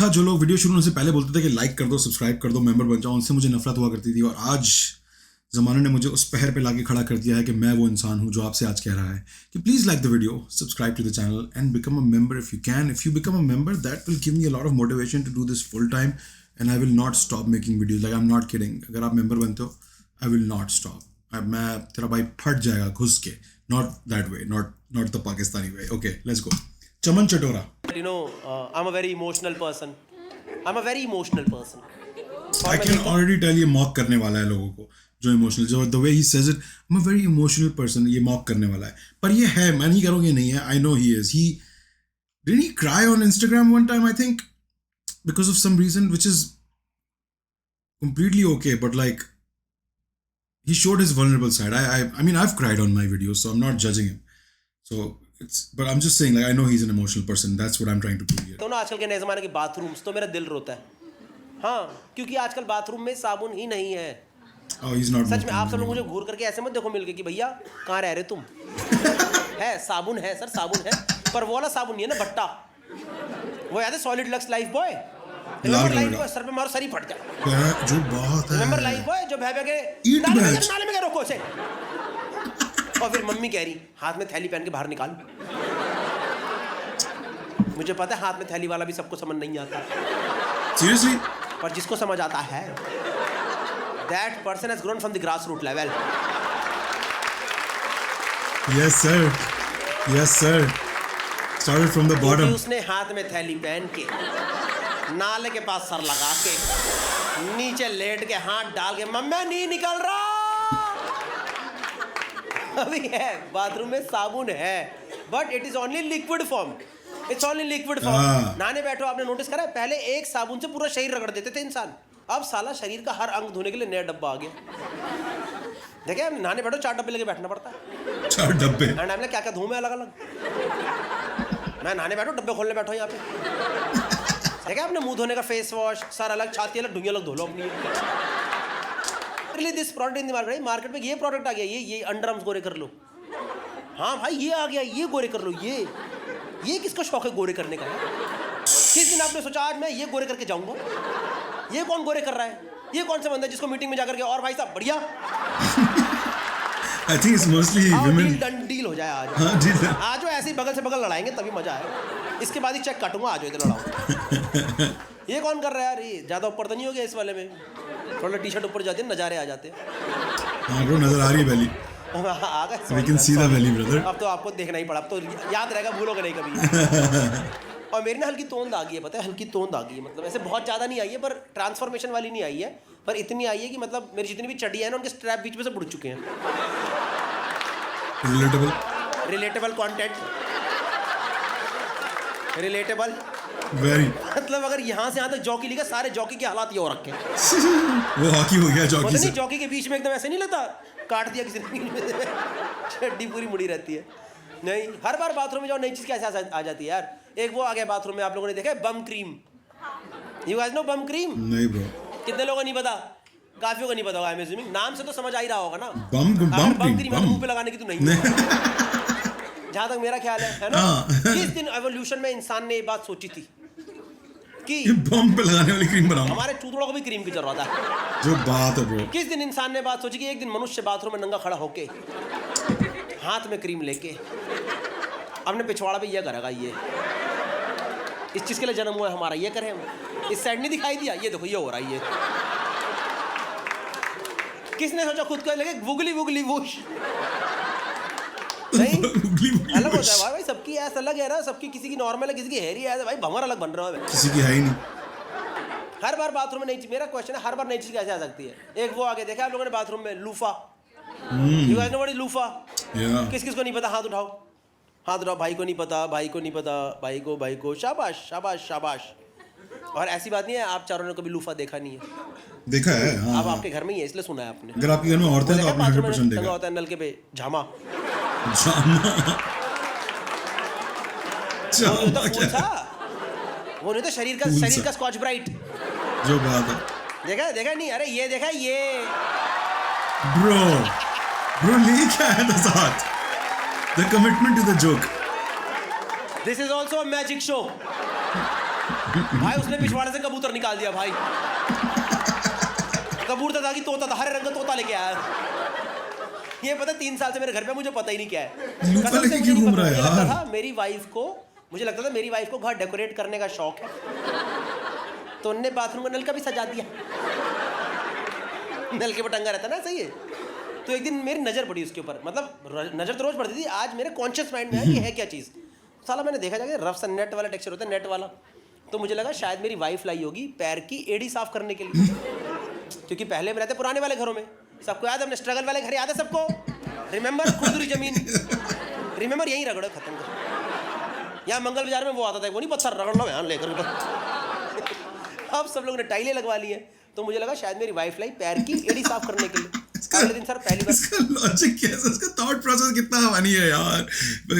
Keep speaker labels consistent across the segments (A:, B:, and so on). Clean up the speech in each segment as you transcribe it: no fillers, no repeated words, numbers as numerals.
A: था जो लोग वीडियो शुरू होने से पहले बोलते थे कि लाइक कर दो, सब्सक्राइब कर दो, मेंबर बन जाओ, उनसे मुझे नफरत हुआ करती थी। और आज ज़माने ने मुझे उस पहर पे लाके खड़ा कर दिया है कि मैं वो इंसान हूँ जो आपसे आज कह रहा है कि please like the video, subscribe to the channel and become a member if you can. If you become a member that will give me a lot of motivation to do this full time and I will not stop making videos. Like I am not kidding, अगर आप member बनते हो आई will not stop. मैं तेरा भाई फट जाएगा घुस के, not that way, not the Pakistani way. Okay let's go. Chaman Chatora,
B: You know, I'm a very emotional person.
A: I can already tell ये मॉक करने वाला है लोगों को जो इमोशनल, जो the way he says it, I am a very emotional person, ये mock करने वाला है। पर ये है, मैं नहीं कह रहा हूँ ये नहीं है, I know he is. He didn't he cry on Instagram one time, I think because of some reason which is completely okay, but like he showed his vulnerable side. I mean I've cried on my videos, so I'm not judging him. So but I'm just saying, like, I know he's an emotional person. That's what I'm trying to prove here.
B: तो ना आजकल के नए ज़माने के bathrooms तो मेरा दिल रोता है। हाँ, क्योंकि आजकल बाथरूम में साबुन ही नहीं है।
A: Oh, he's not.
B: सच में आप सब लोग मुझे घूर करके ऐसे मत देखो मिलके कि भैया कहाँ रह रहे तुम। है साबुन है सर, साबुन है, पर वो वाला साबुन नहीं है ना भट्टा। वो याद है solid lux life boy? Remember life boy, sir पे मारो सर ही फट जाए।
A: जो बात है।
B: रिमेंबर लाइफ बॉय जो भय के
A: Eat batch.
B: नाले में क्या रोको उसे। और फिर मम्मी कह रही हाथ में थैली पहन के बाहर निकाल। मुझे पता है हाथ में थैली वाला भी सबको समझ नहीं आता।
A: Seriously?
B: पर जिसको समझ आता है, that person has grown from the grassroots level.
A: Yes sir. Yes sir. Started from the
B: क्योंकि
A: bottom.
B: उसने हाथ में थैली पहन के, नाले के पास सर लगा के, नीचे लेट के हाथ डाल के, मम्मी नहीं निकल रहा। अभी है बाथरूम में साबुन है, but it is only liquid form. It's only liquid form. नहाने बैठो, आपने नोटिस करा है पहले एक साबुन से पूरा शरीर रगड़ देते थे इंसान, अब साला शरीर का हर अंग धोने के लिए नया डब्बा आ गया। देखिए नहाने बैठो 4 डब्बे लेके बैठना पड़ता है।
A: 4 डब्बे।
B: एंड हमने क्या क्या धो में अलग अलग। मैं नहाने बैठो डब्बे खोलने बैठो यहाँ पे। देखिए आपने मुंह धोने का फेस वॉश सर अलग, छाती अलग, ढूंढी अलग धो लो अपनी। This product in the market, market में ये प्रोडक्ट आ गया, ये अंडरआर्म्स गोरे कर लो। हाँ भाई ये आ गया, ये गोरे कर लो। ये किसका शौक है गोरे करने का? किस दिन आपने सोचा आज मैं ये गोरे करके जाऊंगा? ये कौन गोरे कर रहा है? ये कौन सा बंदा है जिसको मीटिंग में जाकर के और भाई साहब बढ़िया?
A: I think it's mostly women.
B: Deal हो जाए आज।
A: हाँ डील।
B: आज ऐसे ही बगल से बगल लड़ाएंगे तभी मजा आएगा। इसके बाद ही चेक काटूंगा, आज इधर लड़ाओ। ये कौन कर रहा है यार? ये ज्यादा ऊपर तो नहीं हो गया इस वाले में? थोड़ा टी शर्ट ऊपर जाती है, नजारे आ जाते हैं।
A: हाँ ब्रो नजर आ रही है belly.
B: आ गए।
A: We can see the belly brother.
B: अब तो आपको देखना ही पड़ा, अब तो याद रहेगा, भूलोगे नहीं कभी। और मेरी ना हल्की तोंद आ गई है, पता है, हल्की तोंद आ गई है, मतलब ऐसे बहुत ज़्यादा नहीं आई है, पर ट्रांसफॉर्मेशन वाली नहीं आई है, पर इतनी आई है कि मतलब मेरी जितनी भी चड्डी है ना उनके स्ट्रैप बीच में से बुड़ चुके हैं। Relatable content, relatable
A: very.
B: मतलब अगर यहाँ से यहाँ तक जॉकी लिखा, सारे जॉकी के हालात ये हो रखे हैं।
A: वो हॉकी हो गया जॉकी से।
B: नहीं जॉकी के बीच में एकदम ऐसे नहीं लगता काट दिया किसी ने, चड्डी पूरी मुड़ी रहती है। नहीं, हर बार बाथरूम में जाओ नई चीज़ कैसे आ जाती है यार। एक वो आ गया बाथरूम में, आप लोगों ने देखा है bum cream? You guys know bum cream?
A: नहीं ब्रो।
B: कितने लोगों को नहीं पता? काफियों को नहीं पता होगा। आई एम अज्यूमिंग नाम से तो समझ आ ही रहा होगा ना।
A: बम
B: क्रीम मुंह पे लगाने की तो नहीं। जहाँ तक मेरा ख्याल है ना, किस दिन एवोल्यूशन में इंसान ने ये बात सोची थी कि
A: बम पे लगाने वाली क्रीम बनाओ?
B: हमारे चूतड़ों को भी क्रीम की जरूरत है।
A: जो बात है ब्रो।
B: किस दिन इंसान ने बात सोची कि एक दिन मनुष्य बाथरूम में नंगा खड़ा होके हाथ में क्रीम लेके अपने पिछवाड़ा पे ये करेगा। ये इस चीज के लिए जन्म हुआ है हमारा, ये करें हम। इस साइड नहीं दिखाई दिया, ये देखो ये हो रहा है। ये किसने सोचा खुद को लगे वुगली वुगली वुश? नहीं अलग होता है भाई, सबकी ऐसा अलग है ना, सबकी किसी की नॉर्मल है, किसी की हेयरी है भाई, भंवर अलग बन रहा है,
A: किसी की है ही नहीं।
B: हर बार बाथरूम में नई चीज, मेरा क्वेश्चन है हर बार नई चीज कैसे आ सकती है? एक वो आगे देखा आप लोगों ने बाथरूम में loofah. You guys know what is loofah? किस किस को नहीं पता हाथ उठाओ, हाथ उठाओ। भाई को नहीं पता, भाई को नहीं पता, भाई को शाबाश शाबाश शाबाश। और ऐसी बात नहीं है आप चारों ने कभी लूफा देखा नहीं है।
A: देखा है हाँ,
B: अब आपके घर में ही है इसलिए सुना है आपने।
A: अगर आपके घर में औरतें हैं तो आपने 100% देखा
B: होता है नलके पे झामा। वो नहीं तो शरीर का स्कॉच ब्राइट।
A: जो बात है,
B: देखा नहीं? अरे ये देखा ये
A: ब्रो ले क्या है the साथ? The commitment to the joke.
B: This is also a magic show. भाई उसने पिछवाड़े से कबूतर निकाल दिया भाई। कबूतर था कि तोता था, हरे रंग का तोता लेके आया। ये पता 3 साल से मेरे घर पे, मुझे पता ही नहीं क्या है।
A: लूफा लेके क्यों घूम रहा है यार?
B: मेरी वाइफ को, मुझे लगता था मेरी वाइफ को घर डेकोरेट करने का शौक है, तो उन्होंने बाथरूम का नलका भी सजा दिया। नल के पटंगा रहता ना, सही है। तो एक दिन मेरी नज़र पड़ी उसके ऊपर, मतलब नज़र तो रोज पड़ती थी, आज मेरे कॉन्शियस माइंड में है ये है क्या चीज़। साला मैंने देखा जाके रफ सा नेट वाला टेक्सचर होता है, नेट वाला। तो मुझे लगा शायद मेरी वाइफ लाई होगी पैर की एड़ी साफ करने के लिए, क्योंकि पहले में रहते पुराने वाले घरों में, सबको याद है, अपने स्ट्रगल वाले घर याद है सबको। रिमेंबर खुदरी जमीन, रिमेंबर यहीं रगड़ो खत्म कर। यहाँ मंगल बाजार में वो आता था, वो नहीं पत्थर रगड़ लो यहाँ लेकर। अब सब लोगों ने टाइलें लगवा ली है, तो मुझे लगा शायद मेरी वाइफ लाई पैर की एड़ी साफ करने के लिए। अगले दिन सर पहली बार,
A: इसका लॉजिक क्या है? इसका थॉट प्रोसेस कितना फनी है यार।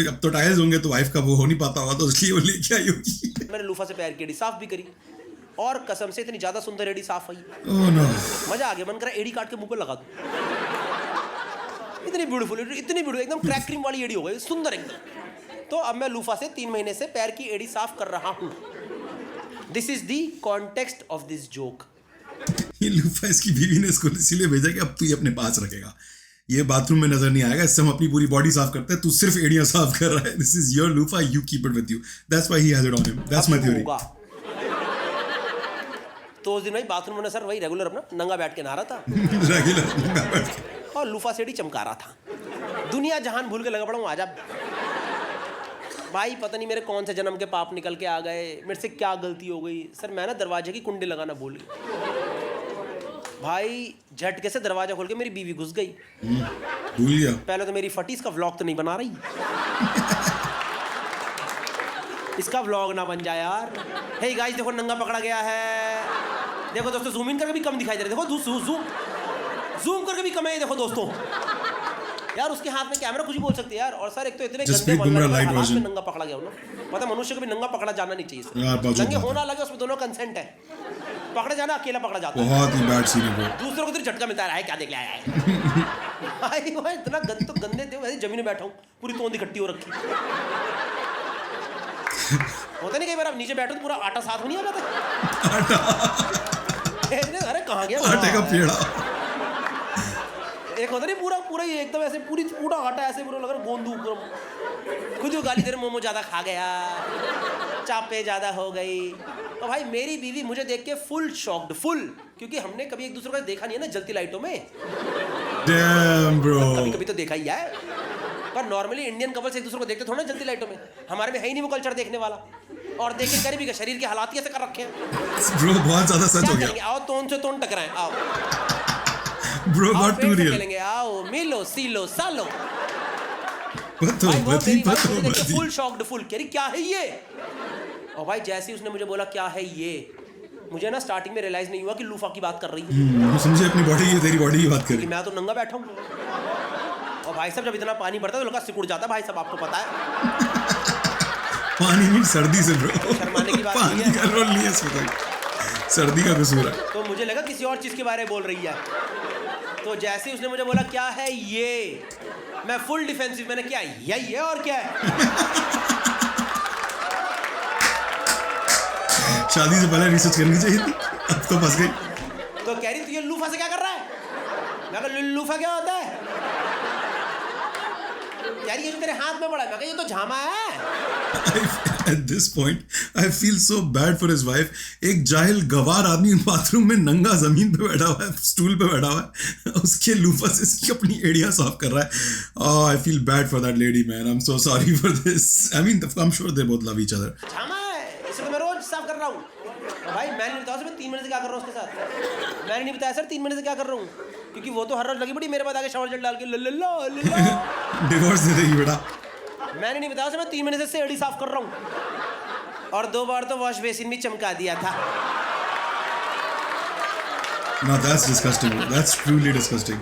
A: अब तो टाइल्स होंगे तो वाइफ का वो हो नहीं पाता होगा, तो इसलिए वो लेके आई होगी।
B: मैंने लूफा से पैर की एड़ी साफ भी करी, और कसम से इतनी ज्यादा सुंदर एड़ी साफ आई,
A: ओह नो,
B: मजा आ गया। मन करा एड़ी काट के मुंह पर लगा दूं। इतनी ब्यूटीफुल, एकदम क्रैक क्रीम वाली एड़ी हो गई, सुंदर एकदम। तो अब मैं लूफा से 3 महीने से पैर की एड़ी साफ कर रहा हूँ। This is the context of this joke.
A: ये लूफा इसकी बीवी ने इसको इसीलिए भेजा कि अब तू ये अपने पास रखेगा, ये बाथरूम में नजर नहीं आएगा, इससे हम अपनी पूरी बॉडी साफ करते हैं, तू सिर्फ एड़ियां साफ कर रहा है। This is your loofah, you keep it with you, that's why he has it on him, that's my theory.
B: तो उस दिन भाई बाथरूम में सर वही रेगुलर अपना नंगा बैठ के नहा रहा था,
A: रेगुलर नंगा बैठ के,
B: और लूफा से एड़ी चमका रहा था। दुनिया जहान भूल के लगा पड़ा हूँ आज। भाई पता नहीं मेरे कौन से जन्म के पाप निकल के आ गए, मेरे से क्या गलती हो गई। सर मैं ना दरवाजे की कुंडी लगाना भूल गया भाई, झटके से दरवाजा खोल के मेरी बीवी घुस गई।
A: भूल गया।
B: पहले तो मेरी फटी, इसका व्लॉग तो नहीं बना रही। इसका व्लॉग ना बन जाए यार। हे गाइस देखो नंगा पकड़ा गया है, देखो दोस्तों, जूम इन करके भी कम दिखाई दे रहा है, देखो जूम करके भी कम है, देखो दोस्तों। यार उसके हाथ में कैमरा कुछ भी बोल सकती है यार। और सर एक तो इतने गंदे हालात में नंगा पकड़ा गया हो ना, पता मनुष्य को भी नंगा पकड़ा जाना नहीं चाहिए। नंगे होना लगे उसमें दोनों कंसेंट है, पकड़ा जाना अकेला पकड़ा जाता है।
A: बहुत ही बैड सीन है ब्रो।
B: दूसरों को तो झटका मिलता है, क्या देख लिया है। भाई वो इतना गंदे थे, वैसे जमीन में बैठा हूँ, पूरी तोंद इकट्ठी हो रखी। होता नहीं कई बार आप नीचे बैठो तो पूरा आटा साथ में नहीं आ जाता। अरे कहाँ गया
A: आटे का पेड़ा।
B: एक होता नहीं पूरा ही एकदम ऐसे पूरा आटा ऐसे पूरा लग रहा गोंदू। खुद गाली दे रहे, मोमो ज्यादा खा गया, चापे ज्यादा हो गई। तो भाई मेरी बीवी मुझे देख के फुल शॉक्ड, फुल, क्योंकि हमने कभी एक दूसरे को देखा नहीं है ना जलती लाइटों में।
A: Damn, bro.
B: कभी कभी तो देखा ही है, पर नॉर्मली इंडियन कपल्स एक दूसरे को देखते थोड़ा ना जलती लाइटों में। हमारे में है ही नहीं वो कल्चर देखने वाला, और देख के गरीबी का शरीर के हालात कैसे कर रखे हैं।
A: Bro, बहुत ज्यादा सच हो गया।
B: आओ तोन से तोन टकराएं, आओ
A: Bro, not too real.
B: खेलेंगे, आओ मिलो सीलो सालो।
A: पतो
B: फुल शॉक्ड, फुल कह रही क्या है ये। और भाई जैसे ही उसने मुझे बोला क्या है ये, मुझे ना स्टार्टिंग में रियलाइज नहीं हुआ कि लूफा की बात कर रही है।
A: समझे अपनी बॉडी की, तेरी बॉडी की बात कर रही।
B: मैं तो नंगा बैठा हूँ, और भाई साहब जब इतना पानी पड़ता है तो लगा सिकुड़ जाता है भाई साहब, आपको पता है।
A: पानी में सर्दी से ब्रो,
B: शर्माने की बात
A: पानी
B: नहीं
A: का रोल नहीं है इसमें, सर्दी का कसूर है।
B: तो मुझे लगा किसी और चीज के बारे में बोल रही है। तो जैसे ही उसने मुझे बोला क्या है ये, मैं फुल डिफेंसिव, मैंने क्या यही है और क्या है।
A: शादी से पहले रिसर्च करनी चाहिए थी, अब तो फंस गई।
B: तो कह रही तू ये लूफा से क्या कर रहा है। मैं कहा लूफा क्या होता है। यार ये जो तेरे हाथ में पड़ा है, मैं कहा ये तो झामा है।
A: At this point, I feel so bad for his wife. एक जाहिल गवार आदमी बाथरूम में नंगा जमीन पे बैठा हुआ है, स्टूल पे बैठा हुआ है, उसके लूफा से इसकी अपनी एड़ियां साफ कर रहा है। Oh, I feel bad for that lady, man. I'm so sorry for this. I mean, I'm sure they both love each other.
B: झामा है, इसे तो मैं रोज साफ कर रहा हूँ। भाई मैंने नहीं बताया मैं 3 महीने से क्या कर रहा हूँ उसके साथ। मैंने नहीं बताया सर 3 महीने से क्या कर रहा हूँ, क्योंकि वो तो हर रोज लगी बड़ी मेरे बाद आके शावर जेल डाल के
A: डिवोर्स दे देगी बेटा।
B: मैंने नहीं बताया मैं 3 महीने से एड़ी साफ कर रहा हूँ, और 2 बार तो वॉश बेसिन भी चमका दिया था।
A: No, that's disgusting. That's truly disgusting.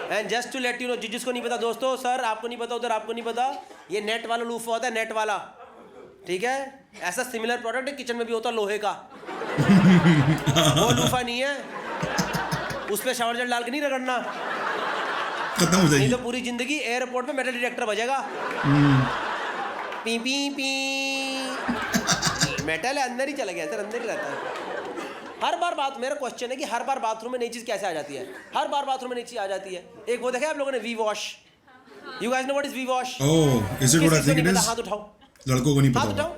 B: And just to let you know, जिसको नहीं पता दोस्तों, सर आपको नहीं पता, उधर आपको नहीं पता, ये नेट वाला लूफा होता है, नेट वाला, ठीक है। ऐसा सिमिलर प्रोडक्ट है किचन में भी होता है लोहे का। वो लूफा नहीं है, उस पे शावर जेल डाल के नहीं रगड़ना,
A: खत्म हो जाएगी।
B: नहीं तो पूरी जिंदगी एयरपोर्ट में मेटल डिटेक्टर बजेगा। पी पी पी मेटल है, अंदर ही चला गया सर, अंदर ही रहता है। हर बार बात, मेरा क्वेश्चन है कि हर बार बाथरूम में नई चीज़ कैसे आ जाती है? हर बार बाथरूम में नई चीज़ आ जाती है। एक वो देखा आप लोगों ने, V wash. You guys know what is V wash?
A: Oh, is it what I think it is?
B: हाथ उठाओ,
A: लड़कों को नहीं पता।
B: हाथ उठाओ,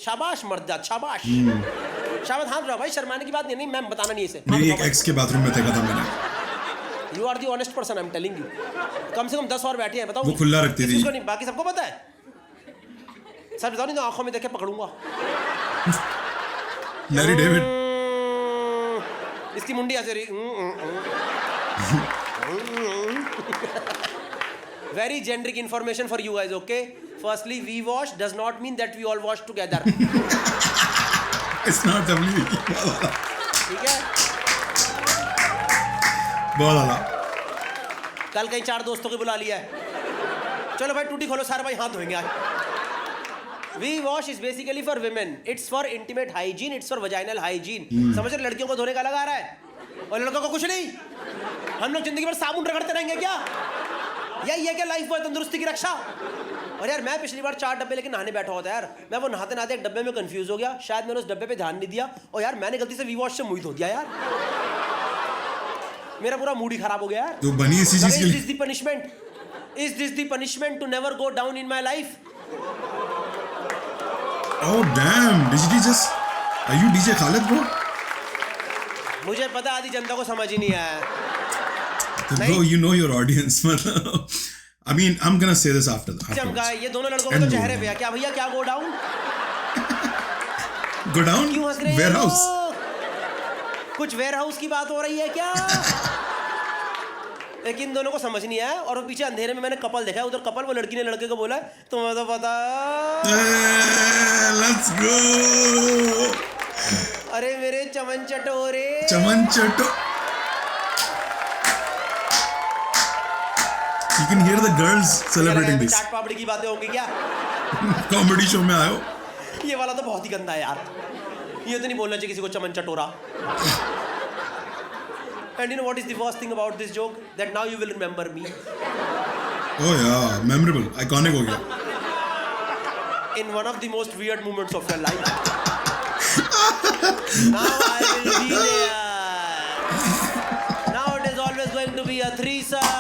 B: शाबाश मर्द, शाबाश शाबाश, हाथ उठाओ भाई, शर्माने की बात नहीं, मैं बताना नहीं इसे।
A: मेरी एक एक्स के बाथरूम में देखा था मैंने।
B: You are the honest person, I am telling you. कम से कम 10 और बैठे हैं, बताओ।
A: वो खुला रखती थी।
B: किसको नहीं, बाकी सबको पता है। सर बताओ नहीं तो आंखों में देख के पकड़ूंगा।
A: लैरी डेविड,
B: इसकी मुंडी ऐसे रही। Very generic information for you guys, okay? Firstly, we wash does not mean that we all wash together.
A: It's not W.
B: ठीक है?
A: बहुत आला।
B: कल कहीं 4 दोस्तों को बुला लिया है। चलो भाई टूटी खोलो, सारे भाई हाथ धोएंगे आज। We wash is basically for women. It's for intimate hygiene. It's for vaginal hygiene. समझ रहे? लड़कियों को धोने का अलग आ रहा है और लड़कों को कुछ नहीं। हम लोग जिंदगी भर साबुन रगड़ते रहेंगे क्या? यही है क्या लाइफ बॉय तंदुरुस्ती की रक्षा? और यार मैं पिछली बार 4 डब्बे लेके नहाने बैठा होता यार, मैं वो नहाते नहाते एक डब्बे में कंफ्यूज हो गया, शायद मैंने उस डब्बे पे ध्यान नहीं दिया और यार मैंने गलती से वी वॉश से मुंह धो दिया यार। मेरा पूरा मूड ही खराब हो गया यार।
A: तो बनी इसी चीज के लिए।
B: Is this the punishment? Is this the punishment to never go down in my life?
A: Oh damn, are you DJ Khaled bro?
B: मुझे पता आधी जनता को समझ ही नहीं आया।
A: Bro, you know your audience. I mean, I'm gonna say this after that.
B: चमका, ये दोनों लड़कों को तो चेहरे पे है क्या भैया? क्या गो डाउन?
A: Go down?
B: क्यों हंस रहे हैं?
A: Warehouse.
B: कुछ वेयरहाउस की बात हो रही है क्या? लेकिन दोनों को समझ नहीं आया और पीछे अंधेरे में मैंने कपल देखा, उधर कपल, वो लड़की ने लड़के को बोला तुम्हें तो पता।
A: Let's go.
B: अरे मेरे चमन चटोरे,
A: चमन चटो। You can hear the girls celebrating this.
B: चाट पापड़ी की बातें होंगी क्या?
A: कॉमेडी शो में आयो।
B: ये वाला तो बहुत ही गंदा है यार, ये तो नहीं बोलना चाहिए किसी को चमन चटोरा। And you know what is the worst thing about this joke? That now you will remember me.
A: Oh yeah, memorable, iconic हो गया।
B: In one of the most weird moments of your life. Now I will be there. Now it is always going to be a threesome.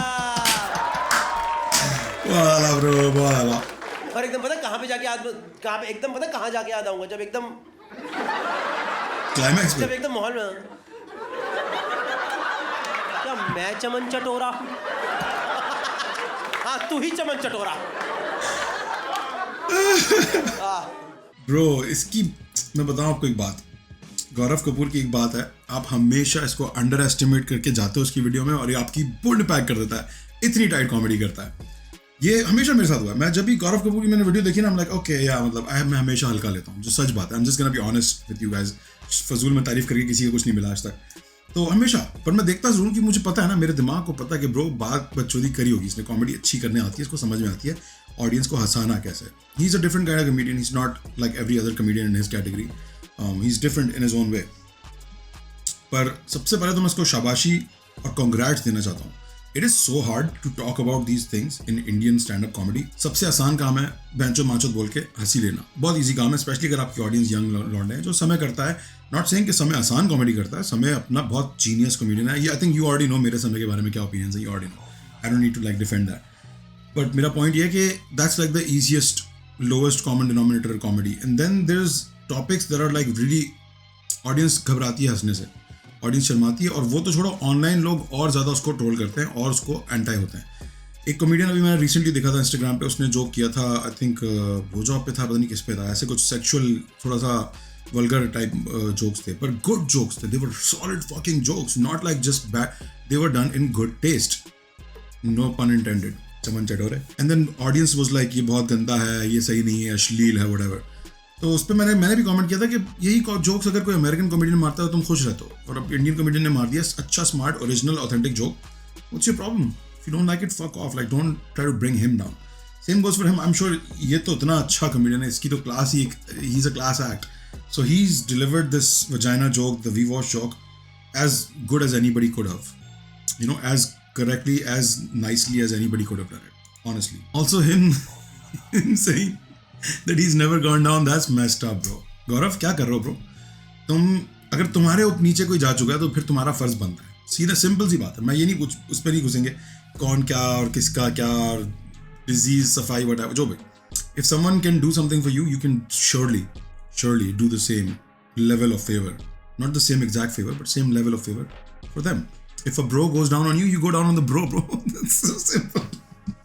A: वाला bro, वाला।
B: और एकदम पता कहाँ पे जाके एकदम पता कहाँ जाके याद आऊंगा? जब एकदम
A: क्लाइमैक्स
B: जब एकदम माहौल में क्या मैं चमन चटोरा? हाँ तू ही चमन चटोरा।
A: ब्रो, इसकी मैं बताऊं आपको एक बात। गौरव कपूर की एक बात है, आप हमेशा इसको अंडर एस्टिमेट करके जाते हो उसकी वीडियो में और ये आपकी बुंड पैक कर देता है। इतनी टाइट कॉमेडी करता है। ये हमेशा मेरे साथ हुआ है। मैं जब भी गौरव कपूर की मैंने वीडियो देखी ना, I'm like, okay, या मतलब मैं हमेशा हल्का लेता हूँ, जो सच बात है। I'm just gonna be honest with you guys. फजूल में तारीफ करके किसी को कुछ नहीं मिला आज तक, तो हमेशा। पर मैं देखता जरूर कि मुझे पता है ना, मेरे दिमाग को पता है कि ब्रो बात बकचोदी करी होगी इसने, कॉमेडी अच्छी करने आती है, इसको समझ में आती है ऑडियंस को हंसाना कैसे। He is a different kind of comedian, he is not like every other comedian in his category, he is different in his own way. पर सबसे पहले तो मैं इसको शाबाशी और कॉन्ग्रेट्स देना चाहता हूँ। It is so hard to talk about these things in Indian stand up comedy. सबसे आसान काम है बेंचो माचो बोल के हंसी लेना, बहुत ईजी काम है, स्पेशली अगर आपकी ऑडियंस यंग लौंडे हैं। जो समय करता है, नॉट सेइंग कि समय आसान कॉमेडी करता है, समय अपना बहुत जीनियस कॉमेडियन है। I think you already know मेरे समय के बारे में क्या ओपिनियंस है, you already know, I don't need to like defend that. But मेरा पॉइंट ये है कि that's like the easiest lowest common denominator comedy. And then there is topics that are like really audience घबराती है हंसने से, audience शर्माती है, और वो तो छोड़ो, ऑनलाइन लोग और ज़्यादा उसको ट्रोल करते हैं और उसको एंटाई होते हैं। एक कॉमेडियन अभी मैंने रिसेंटली देखा था इंस्टाग्राम पे, उसने जोक किया था, आई थिंक भोजॉब पे था, पता नहीं किस पे था, ऐसे कुछ सेक्सुअल थोड़ा सा वल्गर टाइप जोक्स थे, पर गुड जोक्स थे। They were solid fucking jokes, not like just bad, they were done in good taste, no pun intended, Chaman चटोरे। And then audience was like ये बहुत गंदा है, ये सही नहीं है, अश्लील है, व्हाटएवर। तो उस पर मैंने भी कमेंट किया था कि यही जोक्स अगर कोई अमेरिकन कॉमेडियन मारता है तो तुम खुश रहते हो, और अब इंडियन कॉमेडियन ने मार दिया अच्छा, smart, original, authentic joke, what's your problem? If you don't like it, fuck off, like don't try to bring him down. Same goes for him, I am sure ये तो इतना अच्छा कॉमेडियन है, इसकी तो क्लास ही, he is a class act. So he is delivered this vagina joke, the V wash joke, as good as anybody could have, you know, as correctly, as nicely as anybody could have done it, honestly. Also him saying that he's never gone down, that's messed up, bro. गौरव क्या कर रहे हो bro? तुम अगर तुम्हारे नीचे कोई जा चुका है तो फिर तुम्हारा फर्ज बनता है, सीधा सिंपल सी बात है। मैं ये नहीं कुछ उस पर नहीं घुसेंगे कौन क्या और किसका क्या और डिजीज सफाई वट जो भी। If someone can do something for you, you can surely do the same level of favor, not the same exact favor but same level of favor for them. If a bro goes down on you, you go down on the bro. That's so simple.